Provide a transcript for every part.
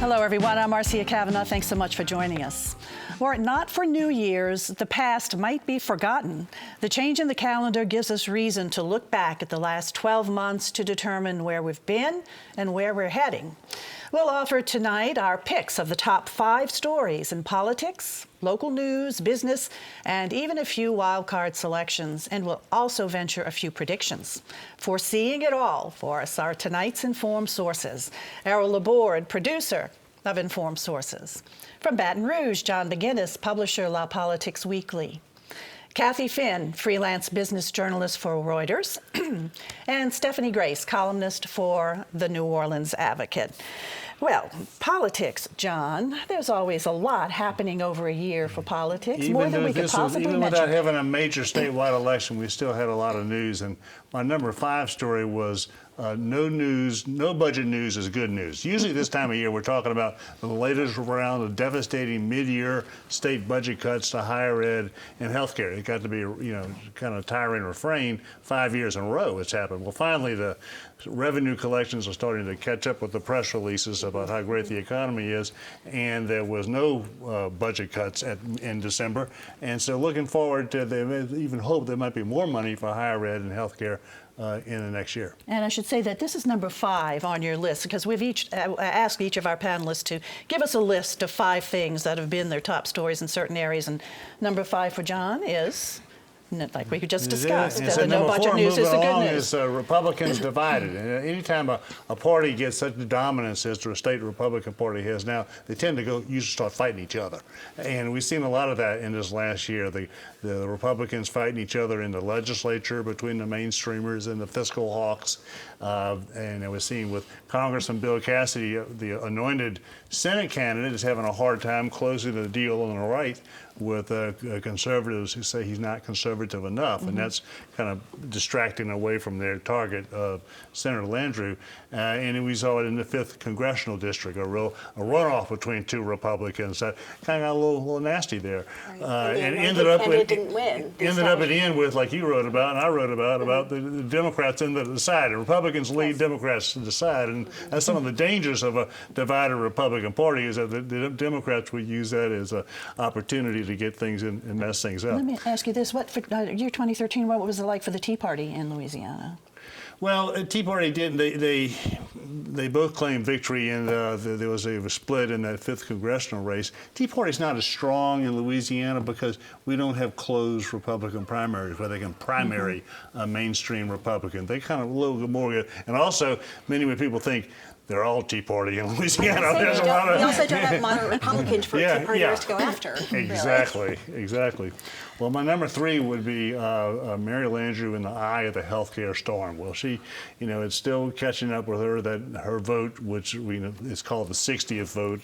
Hello, everyone. I'm Marcia Kavanaugh. Thanks so much for joining us. Were it not for New Year's, the past might be forgotten. The change in the calendar gives us reason to look back at the last 12 months to determine where we've been and where we're heading. We'll offer tonight our picks of the top 5 stories in politics, local news, business, and even a few wildcard selections, and we'll also venture a few predictions. Foreseeing it all for us are tonight's Informed Sources. Errol, Laborde, producer of Informed Sources. From Baton Rouge, John Maginnis, publisher La Politics Weekly. Kathy Finn, freelance business journalist for Reuters. And Stephanie Grace, columnist for the New Orleans Advocate. Well, politics, John, there's always a lot happening over a year for politics, more than we could possibly even mention. without having a major statewide election, we still had a lot of news. And my number 5 story was no budget news is good news. Usually this time of year, we're talking about the latest round of devastating mid-year state budget cuts to higher ed and healthcare. It got to be, kind of tiring refrain 5 years in a row it's happened. Well, finally, the revenue collections are starting to catch up with the press releases about how great the economy is, and there was no budget cuts in December. And so looking forward to, they even hope there might be more money for higher ed and healthcare in the next year. And I should say that this is number 5 on your list, because we've asked each of our panelists to give us a list of 5 things that have been their top stories in certain areas. And number 5 for John is, like we just discussed, the no budget news is the good news. Republicans divided. And anytime a party gets such dominance as the state Republican Party has now, they tend to usually start fighting each other. And we've seen a lot of that in this last year. The Republicans fighting each other in the legislature between the mainstreamers and the fiscal hawks. And we're seeing with Congressman Bill Cassidy, the anointed Senate candidate, is having a hard time closing the deal on the right with conservatives who say he's not conservative enough, and that's kind of distracting away from their target, Senator Landrieu. And we saw it in the 5th congressional district, a runoff between 2 Republicans that kind of got a little nasty there, and ended up it didn't win. Ended up at the end with, like you wrote about and I wrote about the Democrats in the side. The Republicans lead Democrats to the side, and that's some of the dangers of a divided Republican Party, is that the Democrats would use that as an opportunity to get things and mess things up. Let me ask you this: what for year 2013? What was it like for the Tea Party in Louisiana? Well, Tea Party didn't. They both claimed victory, and there was a split in that 5th congressional race. Tea Party's not as strong in Louisiana because we don't have closed Republican primaries where they can primary a mainstream Republican. They kind of a little bit more, and also many people think they're all Tea Party in Louisiana. We also don't have moderate Republicans for Tea Partiers to go after. Exactly, exactly. Well, my number 3 would be Mary Landrieu in the eye of the healthcare storm. Well, she, it's still catching up with her, that her vote, which is called the 60th vote,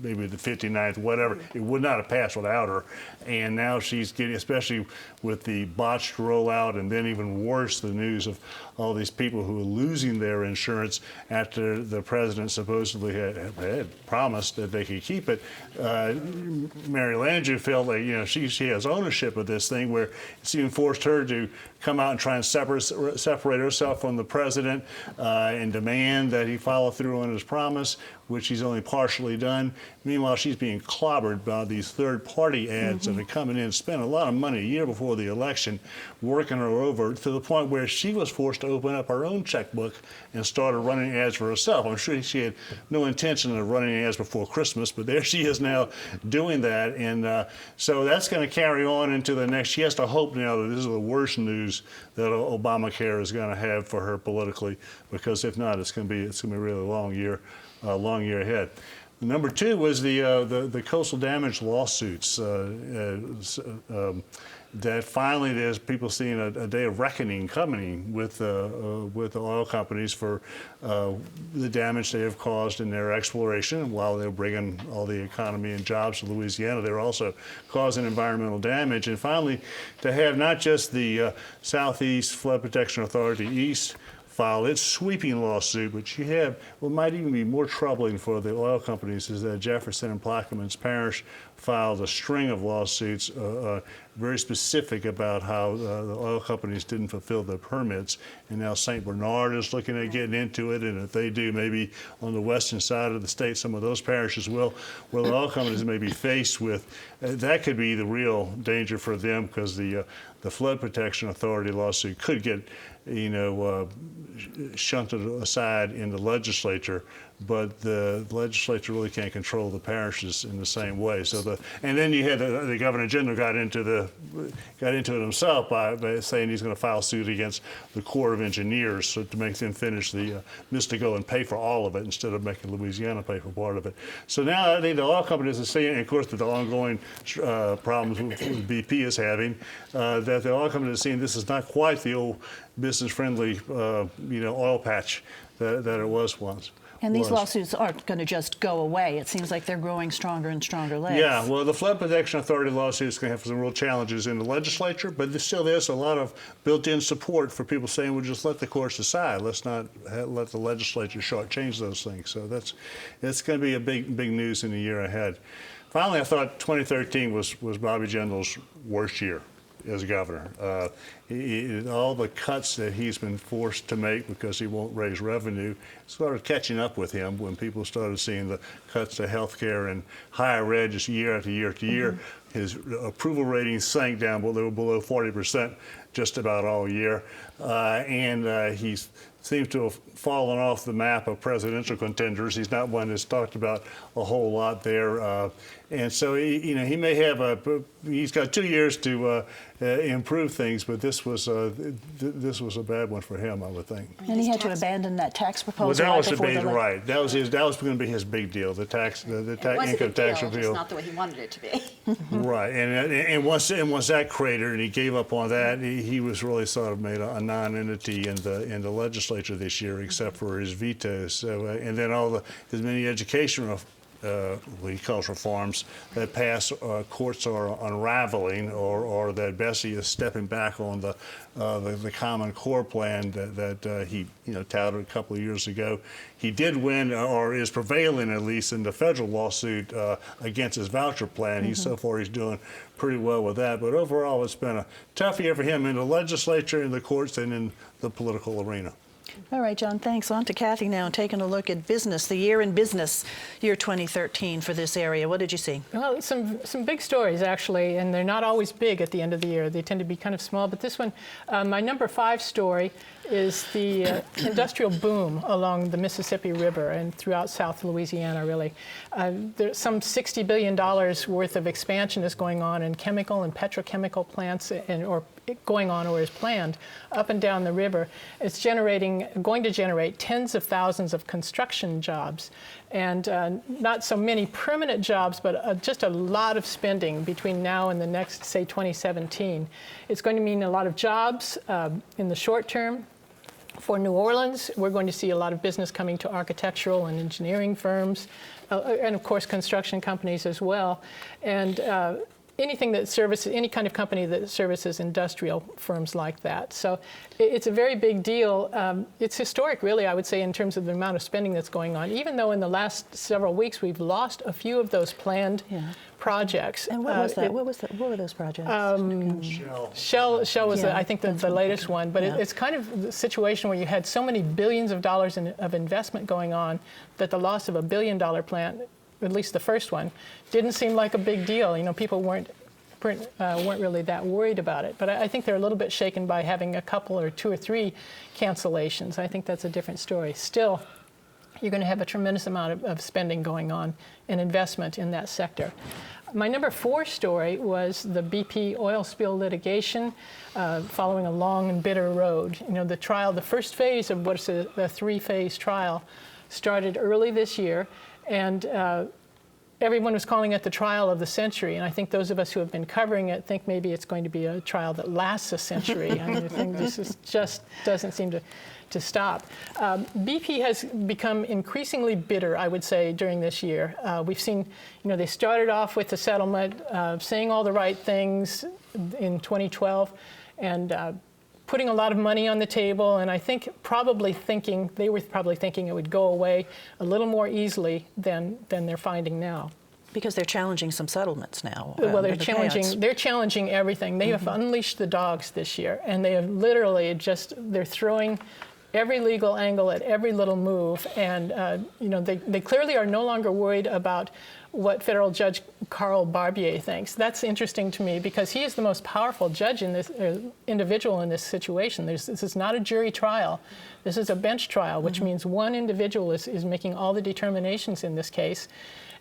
maybe the 59th, whatever, it would not have passed without her. And now she's getting, especially with the botched rollout, and then even worse, the news of all these people who are losing their insurance after the president supposedly had promised that they could keep it. Mary Landrieu felt like, she has ownership of this thing, where it's even forced her to come out and try and separate herself from the president and demand that he follow through on his promise, which he's only partially done. Meanwhile, she's being clobbered by these third-party ads that are coming in, spending a lot of money a year before the election, working her over to the point where she was forced to open up her own checkbook and started running ads for herself. I'm sure she had no intention of running ads before Christmas, but there she is now doing that. And so that's going to carry on into the next. She has to hope now that this is the worst news that Obamacare is going to have for her politically, because if not, it's going to be a really long year ahead. Number 2 was the coastal damage lawsuits. That finally there's people seeing a day of reckoning coming with the oil companies for the damage they have caused in their exploration. While they're bringing all the economy and jobs to Louisiana, they're also causing environmental damage. And finally, to have not just the Southeast Flood Protection Authority East file its sweeping lawsuit, but you have what might even be more troubling for the oil companies, is that Jefferson and Plaquemines Parish filed a string of lawsuits very specific about how the oil companies didn't fulfill their permits. And now St. Bernard is looking at getting into it. And if they do, maybe on the western side of the state, some of those parishes will, where the oil companies may be faced with, that could be the real danger for them, because the Flood Protection Authority lawsuit could get, shunted aside in the legislature, but the legislature really can't control the parishes in the same way. So and then you had the Governor General got into it himself by saying he's going to file suit against the Corps of Engineers, so to make them finish the Mystico and pay for all of it instead of making Louisiana pay for part of it. So now I think the oil companies are seeing, and of course with the ongoing problems BP is having, that the oil companies are seeing this is not quite the old business-friendly, oil patch that it was once. And these lawsuits aren't going to just go away. It seems like they're growing stronger and stronger legs. Yeah, well, the Flood Protection Authority lawsuit is going to have some real challenges in the legislature, but there's a lot of built-in support for people saying, well, just let the courts decide. Let's not let the legislature shortchange those things. So it's going to be a big news in the year ahead. Finally, I thought 2013 was Bobby Jindal's worst year as governor. All the cuts that he's been forced to make because he won't raise revenue started catching up with him when people started seeing the cuts to health care and higher ed just year after year after year. His approval ratings sank down below 40% just about all year. And he seems to have fallen off the map of presidential contenders. He's not one that's talked about a whole lot there. And so, he may have he's got 2 years to improve things, but this was a bad one for him, I would think. And he had to abandon that tax proposal. Well, that was right before right. That was going to be his big deal. The income tax repeal. It's not the way he wanted it to be. Right, and once that cratered and he gave up on that, he was really sort of made a non-entity in the legislature this year, except for his vetoes. So, and then as many education what he calls reforms that pass, courts are unraveling, or that Bessie is stepping back on the Common Core plan that he touted a couple of years ago. He did win, or is prevailing at least, in the federal lawsuit against his voucher plan. So far he's doing pretty well with that. But overall, it's been a tough year for him in the legislature, in the courts, and in the political arena. All right, John, thanks. On to Kathy now, taking a look at business, the year in business, year 2013 for this area. What did you see? Well, some big stories, actually, and they're not always big at the end of the year. They tend to be kind of small. But this one, my number 5 story is the industrial boom along the Mississippi River and throughout South Louisiana, really. There's some $60 billion worth of expansion is going on in chemical and petrochemical plants, or going on or is planned up and down the river. It's going to generate tens of thousands of construction jobs, and not so many permanent jobs, but just a lot of spending between now and the next, say, 2017. It's going to mean a lot of jobs in the short term. For New Orleans, we're going to see a lot of business coming to architectural and engineering firms, and of course construction companies as well. And anything that services, any kind of company that services industrial firms like that. So it's a very big deal. It's historic, really, I would say, in terms of the amount of spending that's going on, even though in the last several weeks we've lost a few of those planned projects. And what was that? What were those projects? Shell was, I think, the latest one. But it's kind of the situation where you had so many billions of dollars of investment going on that the loss of $1 billion plant, at least the first one, didn't seem like a big deal. People weren't really that worried about it. But I think they're a little bit shaken by having a couple or 2 or 3 cancellations. I think that's a different story. Still, you're going to have a tremendous amount of spending going on and investment in that sector. My number 4 story was the BP oil spill litigation, following a long and bitter road. The trial, the first phase of what's a 3-phase trial, started early this year, and everyone was calling it the trial of the century. And I think those of us who have been covering it think maybe it's going to be a trial that lasts a century. I mean, the thing just doesn't seem to stop. BP has become increasingly bitter, I would say, during this year. We've seen, they started off with the settlement, saying all the right things in 2012, and putting a lot of money on the table, and I think they were probably thinking it would go away a little more easily than they're finding now. Because they're challenging some settlements now. Well, they're the challenging. payouts. They're challenging everything. They have unleashed the dogs this year, and they have literally they're throwing every legal angle at every little move. And they clearly are no longer worried about what federal judge Carl Barbier thinks. That's interesting to me because he is the most powerful judge in this individual in this situation. This is not a jury trial. This is a bench trial, which means one individual is making all the determinations in this case.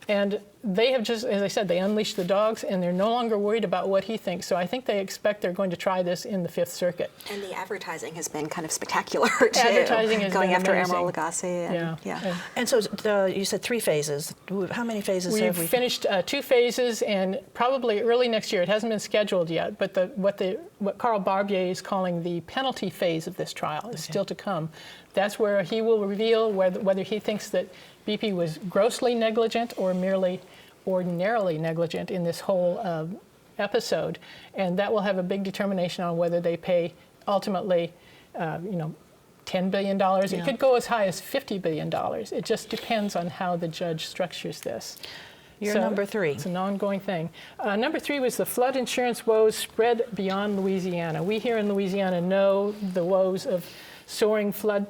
And they have just, as I said, they unleashed the dogs, and they're no longer worried about what he thinks. So I think they expect they're going to try this in the Fifth Circuit. And the advertising has been kind of spectacular, too. Advertising has going been after amazing. Errol Lagasse. Yeah. And so you said 3 phases. How many phases have we? We've finished 2 phases, and probably early next year. It hasn't been scheduled yet, but what Carl Barbier is calling the penalty phase of this trial is still to come. That's where he will reveal whether he thinks that BP was grossly negligent or merely ordinarily negligent in this whole episode, and that will have a big determination on whether they pay ultimately, $10 billion. Yeah. It could go as high as $50 billion. It just depends on how the judge structures this. You're number 3. It's an ongoing thing. Number 3 was the flood insurance woes spread beyond Louisiana. We here in Louisiana know the woes of soaring flood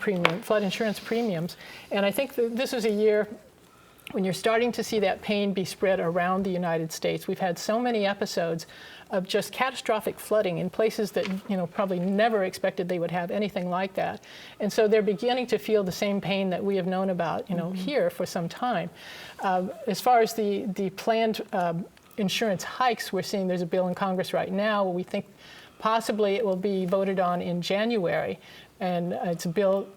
insurance premiums, and I think that this is a year when you're starting to see that pain be spread around the United States. We've had so many episodes of just catastrophic flooding in places that probably never expected they would have anything like that. And so they're beginning to feel the same pain that we have known about here for some time. As far as the planned insurance hikes, we're seeing there's a bill in Congress right now. We think possibly it will be voted on in January. And it's a bill.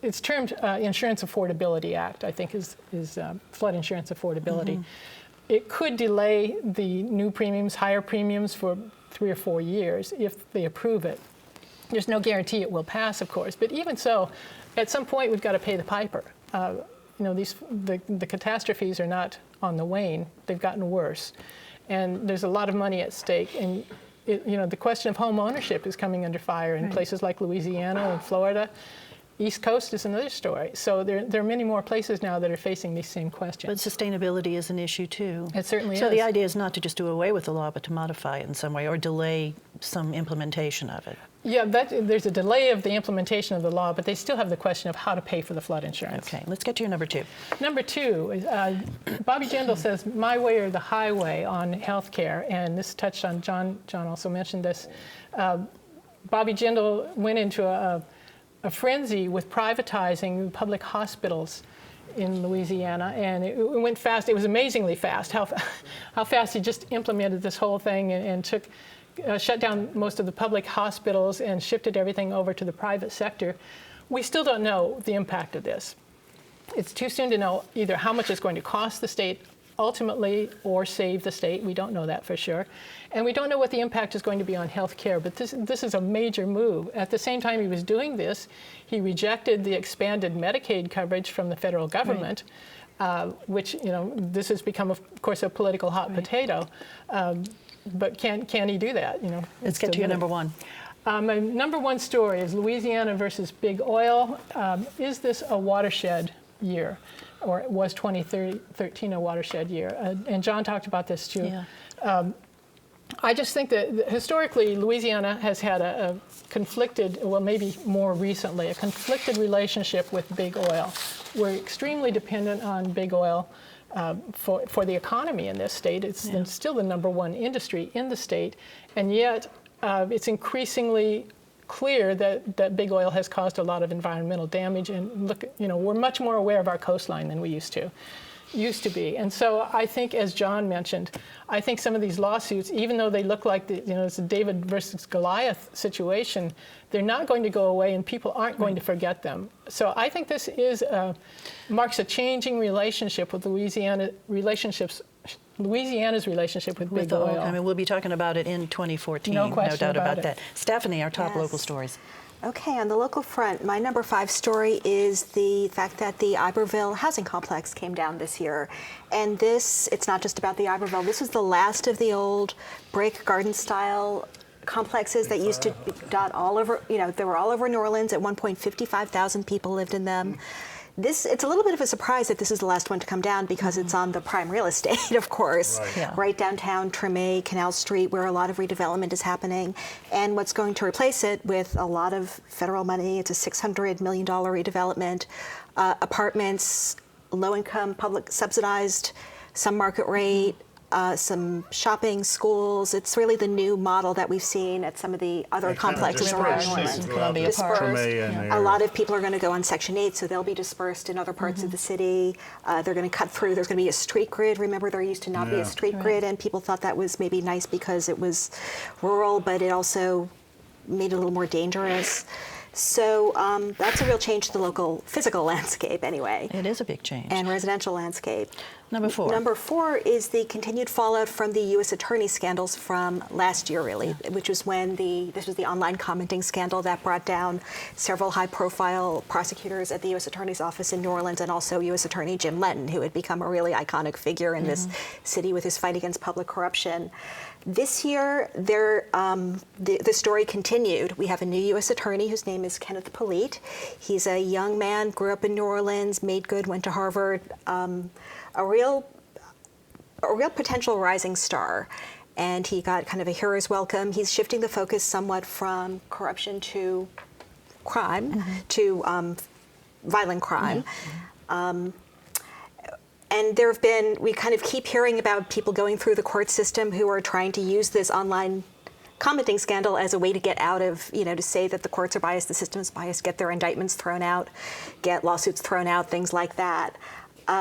It's termed Insurance Affordability Act, I think is flood insurance affordability. It could delay the new premiums, higher premiums for 3 or 4 years if they approve it. There's no guarantee it will pass, of course, but even so, at some point we've got to pay the piper. The catastrophes are not on the wane; they've gotten worse, and there's a lot of money at stake. And the question of home ownership is coming under fire in places like Louisiana and Florida. East Coast is another story. So there are many more places now that are facing these same questions. But sustainability is an issue, too. It certainly is. So the idea is not to just do away with the law, but to modify it in some way or delay some implementation of it. Yeah, there's a delay of the implementation of the law, but they still have the question of how to pay for the flood insurance. Okay, let's get to your number 2. Number 2, is, Bobby Jindal says, my way or the highway on health care, and this touched on, John also mentioned this. Bobby Jindal went into a frenzy with privatizing public hospitals in Louisiana, and it went fast. It was amazingly fast, how fast he just implemented this whole thing and shut down most of the public hospitals and shifted everything over to the private sector. We still don't know the impact of this. It's too soon to know either how much it's going to cost the state ultimately or save the state. We don't know that for sure. And we don't know what the impact is going to be on health care, but this is a major move. At the same time he was doing this, he rejected the expanded Medicaid coverage from the federal government, which, this has become, of course, a political hot potato. But can he do that? Let's get to your number 1. My number 1 story is Louisiana versus big oil. Is this a watershed year? Or was 2013 a watershed year? And John talked about this too. Yeah. I just think that historically Louisiana has had a conflicted, well maybe more recently, a conflicted relationship with big oil. We're extremely dependent on big oil for the economy in this state. It's still the number 1 industry in the state, and yet it's increasingly clear that big oil has caused a lot of environmental damage. And look, we're much more aware of our coastline than we used to be. And so I think, as John mentioned, I think some of these lawsuits, even though they look like it's a David versus Goliath situation, they're not going to go away, and people aren't going to forget them. So I think this marks a changing relationship with Louisiana's relationship with big oil. I mean, we'll be talking about it in 2014. No question, no doubt about it. that. Stephanie, our top Yes. local stories. Okay, on the local front, my number 5 story is the fact that the Iberville housing complex came down this year. And it's not just about the Iberville. This is the last of the old brick garden style complexes that used to be dot all over, they were all over New Orleans. At one point, 55,000 people lived in them. It's a little bit of a surprise that this is the last one to come down because it's on the prime real estate, of course, right downtown Treme, Canal Street, where a lot of redevelopment is happening. And what's going to replace it with a lot of federal money, it's a $600 million redevelopment, apartments, low-income, public subsidized, some market rate, some shopping, schools. It's really the new model that we've seen at some of the other complexes around New Orleans. Columbia Park. A lot of people are going to go on Section 8, so they'll be dispersed in other parts of the city. They're going to cut through. There's going to be a street grid. Remember, there used to not be a street grid, and people thought that was maybe nice because it was rural, but it also made it a little more dangerous. So that's a real change to the local physical landscape anyway. It is a big change. And residential landscape. Number 4. Number 4 is the continued fallout from the U.S. attorney scandals from last year, really, which was when this was the online commenting scandal that brought down several high-profile prosecutors at the U.S. Attorney's Office in New Orleans, and also U.S. Attorney Jim Lenton, who had become a really iconic figure in this city with his fight against public corruption. This year, the story continued. We have a new U.S. attorney whose name is Kenneth Polite. He's a young man, grew up in New Orleans, made good, went to Harvard, a real potential rising star. And he got kind of a hero's welcome. He's shifting the focus somewhat from corruption to crime, to violent crime. And there have been, we kind of keep hearing about people going through the court system who are trying to use this online commenting scandal as a way to get out of, to say that the courts are biased, the system is biased, get their indictments thrown out, get lawsuits thrown out, things like that.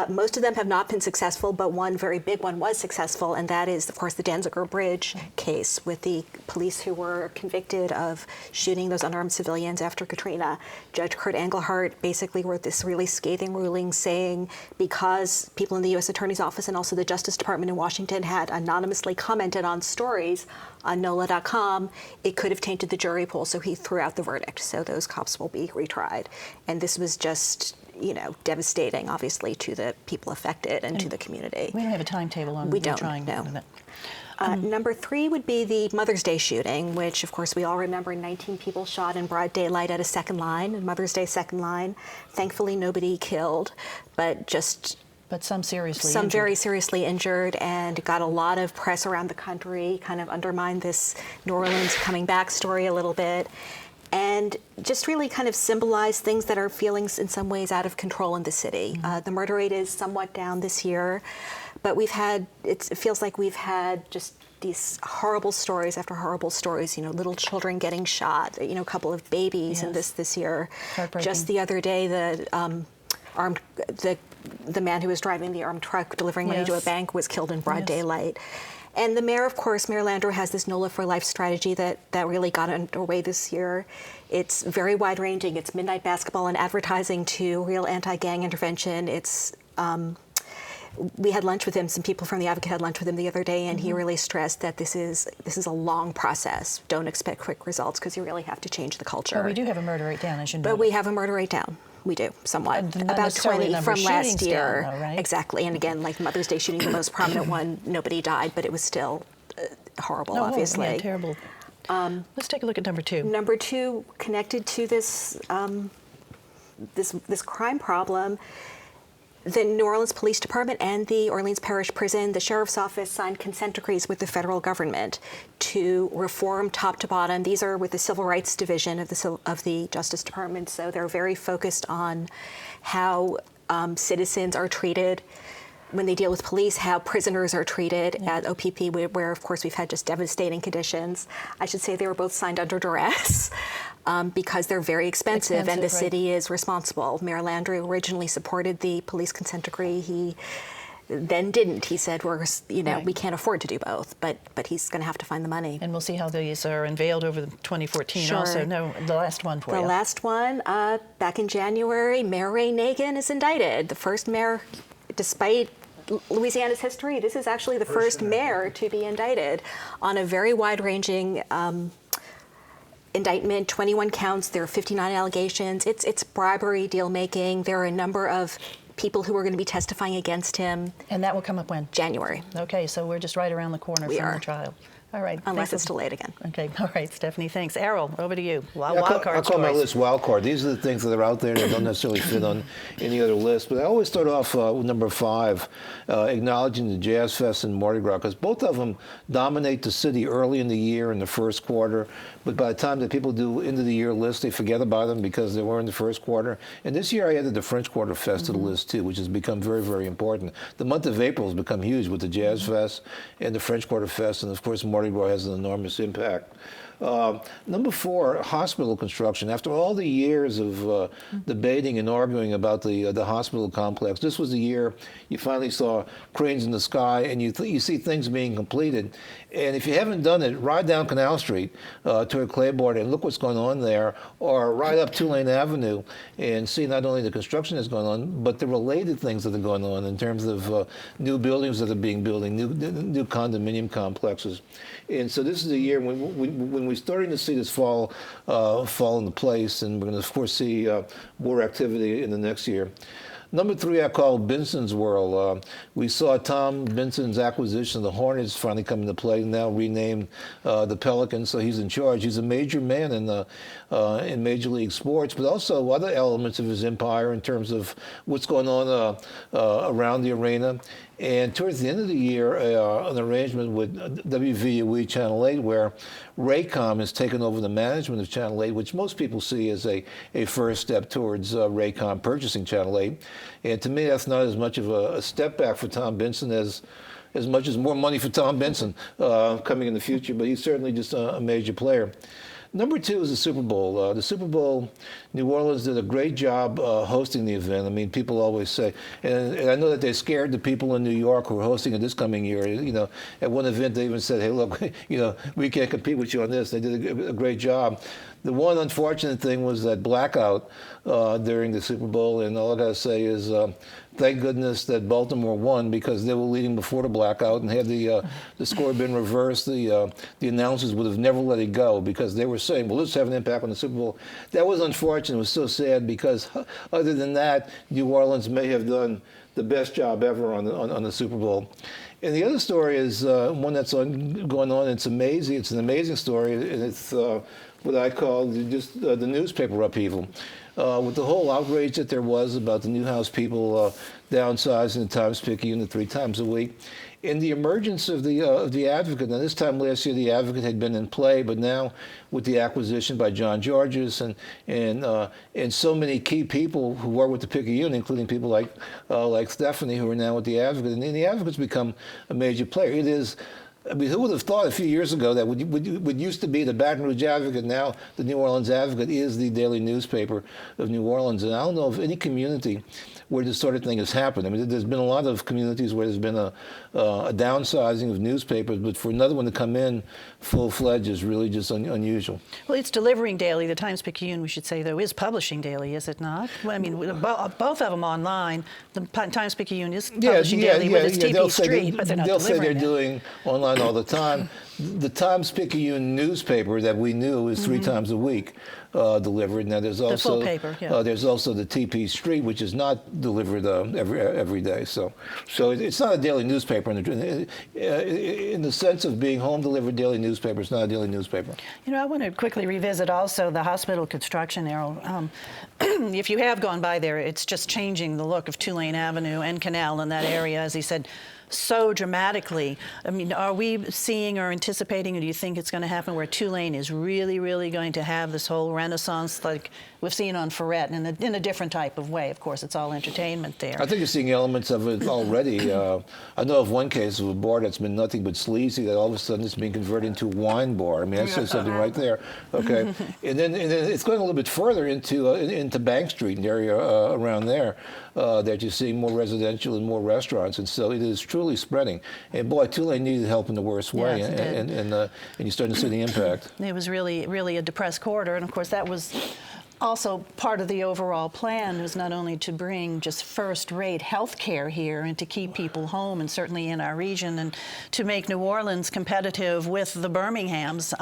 Most of them have not been successful, but one very big one was successful, and that is, of course, the Danziger Bridge case with the police who were convicted of shooting those unarmed civilians after Katrina. Judge Kurt Engelhardt basically wrote this really scathing ruling saying because people in the U.S. Attorney's Office and also the Justice Department in Washington had anonymously commented on stories on NOLA.com, it could have tainted the jury pool, so he threw out the verdict. So those cops will be retried. And this was just devastating, obviously, to the people affected and to the community. We don't have a timetable on retrying that. Number 3 would be the Mother's Day shooting, which, of course, we all remember 19 people shot in broad daylight at a second line, Mother's Day second line. Thankfully, nobody killed, but some very seriously injured, and got a lot of press around the country, kind of undermined this New Orleans coming back story a little bit. And just really kind of symbolize things that are feelings in some ways out of control in the city. The murder rate is somewhat down this year, but it feels like we've had just these horrible stories after horrible stories, little children getting shot, a couple of babies in this year. Just the other day, the man who was driving the armed truck delivering money to a bank was killed in broad daylight. And the mayor, of course, Mayor Landrieu, has this NOLA for Life strategy that really got underway this year. It's very wide-ranging. It's midnight basketball and advertising to real anti-gang intervention. We had lunch with him. Some people from the Advocate had lunch with him the other day, and he really stressed that this is a long process. Don't expect quick results because you really have to change the culture. But we do have a murder rate down, as you know. But we have a murder rate down. We do, somewhat. About 20 from last year. Down, though, right? Exactly. And again, like Mother's Day shooting, the most prominent one, nobody died, but it was still horrible, obviously. Yeah, terrible. Let's take a look at number 2. Number 2, connected to this crime problem, the New Orleans Police Department and the Orleans Parish Prison, the Sheriff's Office signed consent decrees with the federal government to reform top to bottom. These are with the Civil Rights Division of the Justice Department, so they're very focused on how citizens are treated when they deal with police, how prisoners are treated at OPP, where, of course, we've had just devastating conditions. I should say they were both signed under duress. Because they're very expensive and the city is responsible. Mayor Landrieu originally supported the police consent decree. He then didn't. He said, we can't afford to do both, but he's going to have to find the money. And we'll see how these are unveiled over 2014 Sure. also. No, the last one for you. The last one, back in January, Mayor Ray Nagin is indicted. The first mayor, despite Louisiana's history, this is actually the first mayor to be indicted on a very wide-ranging indictment, 21 counts. There are 59 allegations. It's bribery, deal-making. There are a number of people who are going to be testifying against him. And that will come up when? January. Okay, so we're just right around the corner from the trial. All right. unless it's delayed again. Okay. All right, Stephanie. Thanks. Errol, over to you. I Wildcard call my stories. list Wildcard. These are the things that are out there that don't necessarily fit on any other list. But I always start off with number 5, acknowledging the Jazz Fest and Mardi Gras, because both of them dominate the city early in the year in the first quarter. But by the time that people do end of the year list, they forget about them because they were in the first quarter. And this year I added the French Quarter Fest to the list too, which has become very, very important. The month of April has become huge with the Jazz Fest and the French Quarter Fest, and of course Mardi Gras has an enormous impact. Number 4, hospital construction. After all the years of debating and arguing about the hospital complex, this was the year you finally saw cranes in the sky, and you see things being completed. And if you haven't done it, ride down Canal Street toward Laborde and look what's going on there, or ride up Tulane Avenue and see not only the construction that's going on, but the related things that are going on in terms of new buildings that are being built, new condominium complexes. And so this is a year when we're starting to see this fall into place, and we're going to, of course, see more activity in the next year. Number 3, I call Benson's World. We saw Tom Benson's acquisition of the Hornets finally come into play, now renamed the Pelicans, so he's in charge. He's a major man in Major League sports, but also other elements of his empire in terms of what's going on around the arena. And towards the end of the year, an arrangement with WVUE Channel 8, where Raycom has taken over the management of Channel 8, which most people see as a first step towards Raycom purchasing Channel 8. And to me, that's not as much of a step back for Tom Benson as much as more money for Tom Benson coming in the future, but he's certainly just a major player. Number 2 is the Super Bowl. The Super Bowl, New Orleans did a great job hosting the event. I mean, people always say, and I know that they scared the people in New York who are hosting it this coming year. You know, at one event they even said, "Hey, look, you know, we can't compete with you on this." They did a great job. The one unfortunate thing was that blackout during the Super Bowl, and all I gotta say is, thank goodness that Baltimore won, because they were leading before the blackout, and had the score been reversed, the announcers would have never let it go, because they were saying, "Well, this have an impact on the Super Bowl." That was unfortunate. It was so sad, because other than that, New Orleans may have done the best job ever on the Super Bowl. And the other story is one that's going on. It's amazing. It's an amazing story, and it's what I call just the newspaper upheaval. With the whole outrage that there was about the Newhouse people downsizing the Times-Picayune to 3 times a week, and the emergence of the Advocate. Now, this time last year, the Advocate had been in play, but now with the acquisition by John Georges and so many key people who were with the Picayune, including people like Stephanie, who are now with the Advocate, and the Advocate's become a major player. It is. I mean, who would have thought a few years ago that what used to be the Baton Rouge Advocate, now the New Orleans Advocate, is the daily newspaper of New Orleans? And I don't know of any community where this sort of thing has happened. I mean, there's been a lot of communities where there's been a downsizing of newspapers, but for another one to come in full-fledged is really just unusual. Well, it's delivering daily. The Times-Picayune, we should say, though, is publishing daily, is it not? Well, I mean, both of them online. The Times-Picayune is publishing daily with its TP Street, but they're not delivering it. They'll say they're doing online all the time. The Times-Picayune newspaper that we knew is 3 times a week delivered. Now there's also the full paper, yeah. There's also the TP Street, which is not delivered every day. So it's not a daily newspaper in the sense of being home delivered daily newspaper. It's not a daily newspaper. You know, I want to quickly revisit also the hospital construction, Errol. If you have gone by there, it's just changing the look of Tulane Avenue and Canal in that area, as he said, so dramatically. I mean, are we seeing or anticipating, or do you think it's going to happen where Tulane is really, really going to have this whole renaissance like we've seen on Ferret in a different type of way? Of course, it's all entertainment there. I think you're seeing elements of it already. I know of one case of a bar that's been nothing but sleazy that all of a sudden it's being converted into a wine bar. I mean, that says something right there. Okay, and then it's going a little bit further into Bank Street, an area around there that you're seeing more residential and more restaurants, and so it is truly spreading. And boy, Tulane needed help in the worst way, yes, and you're starting to see the impact. It was really, really a depressed corridor, and of course that was also part of the overall plan, was not only to bring just first-rate health care here and to keep people home, and certainly in our region, and to make New Orleans competitive with the Birminghams,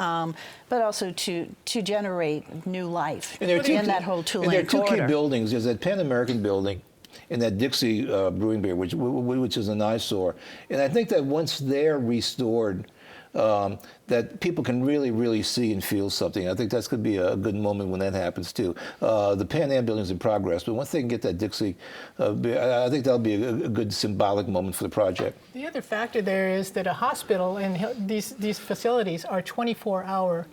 but also to generate new life in that whole Tulane corridor. And there are 2 key buildings. There's that Pan American building and that Dixie Brewing Beer, which is an eyesore. And I think that once they're restored, that people can really, really see and feel something. I think that's going to be a good moment when that happens too. The Pan Am building's in progress, but once they can get that Dixie, I think that'll be a good symbolic moment for the project. The other factor there is that a hospital and these facilities are 24-hour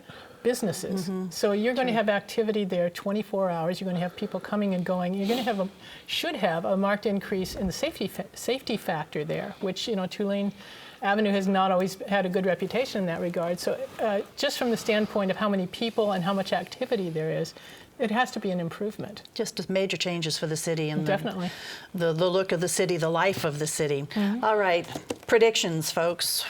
businesses. So you're going to have activity there 24 hours. You're going to have people coming and going. You're going to have should have a marked increase in the safety factor there, which, Tulane Avenue has not always had a good reputation in that regard. So just from the standpoint of how many people and how much activity there is, it has to be an improvement. Just major changes for the city and definitely the look of the city, the life of the city. All right, predictions, folks.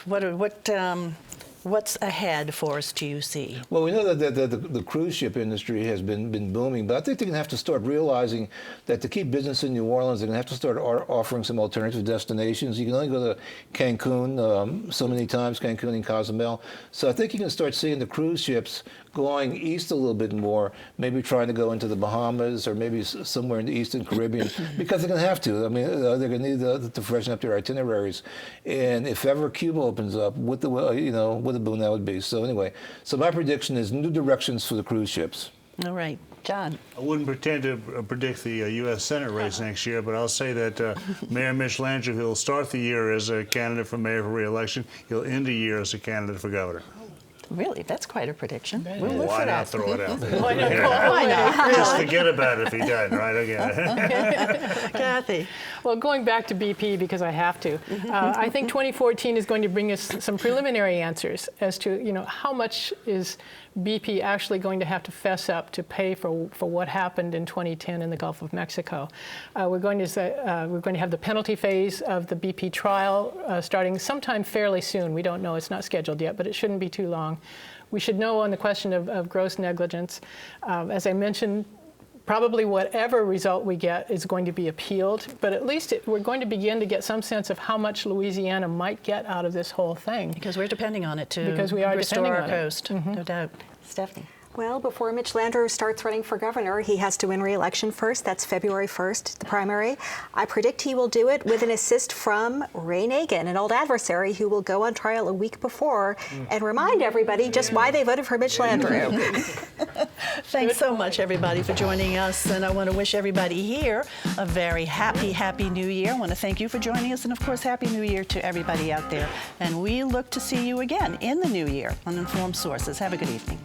What's ahead for us, do you see? Well, we know that the cruise ship industry has been booming, but I think they're going to have to start realizing that to keep business in New Orleans, they're going to have to start offering some alternative destinations. You can only go to Cancun so many times, Cancun and Cozumel. So I think you can start seeing the cruise ships going east a little bit more, maybe trying to go into the Bahamas or maybe somewhere in the Eastern Caribbean, because they're going to have to. I mean, they're going to need to freshen up their itineraries. And if ever Cuba opens up, what a boon that would be. So anyway, so my prediction is new directions for the cruise ships. All right, John. I wouldn't pretend to predict the U.S. Senate race next year, but I'll say that Mayor Mitch Landrieu, he'll start the year as a candidate for mayor for re-election. He'll end the year as a candidate for governor. Really? That's quite a prediction. We'll Well, live why for not that. throw it out there? Why not? Just forget about it if he doesn't, right? Okay. Kathy. Well, going back to BP, because I have to, I think 2014 is going to bring us some preliminary answers as to, have much is BP actually going to have to fess up to pay for what happened in 2010 in the Gulf of Mexico. We're going to have the penalty phase of the BP trial starting sometime fairly soon. We don't know; it's not scheduled yet, but it shouldn't be too long. We should know on the question of gross negligence. As I mentioned, probably whatever result we get is going to be appealed, but at least we're going to begin to get some sense of how much Louisiana might get out of this whole thing. Because we're depending on it to Because we are restore depending our on it. coast, no doubt. Stephanie. Well, before Mitch Landrieu starts running for governor, he has to win re-election first. That's February 1st, the primary. I predict he will do it with an assist from Ray Nagin, an old adversary who will go on trial a week before and remind everybody just why they voted for Mitch Landrieu. Thanks so much, everybody, for joining us. And I want to wish everybody here a very happy New Year. I want to thank you for joining us. And, of course, Happy New Year to everybody out there. And we look to see you again in the new year on Informed Sources. Have a good evening.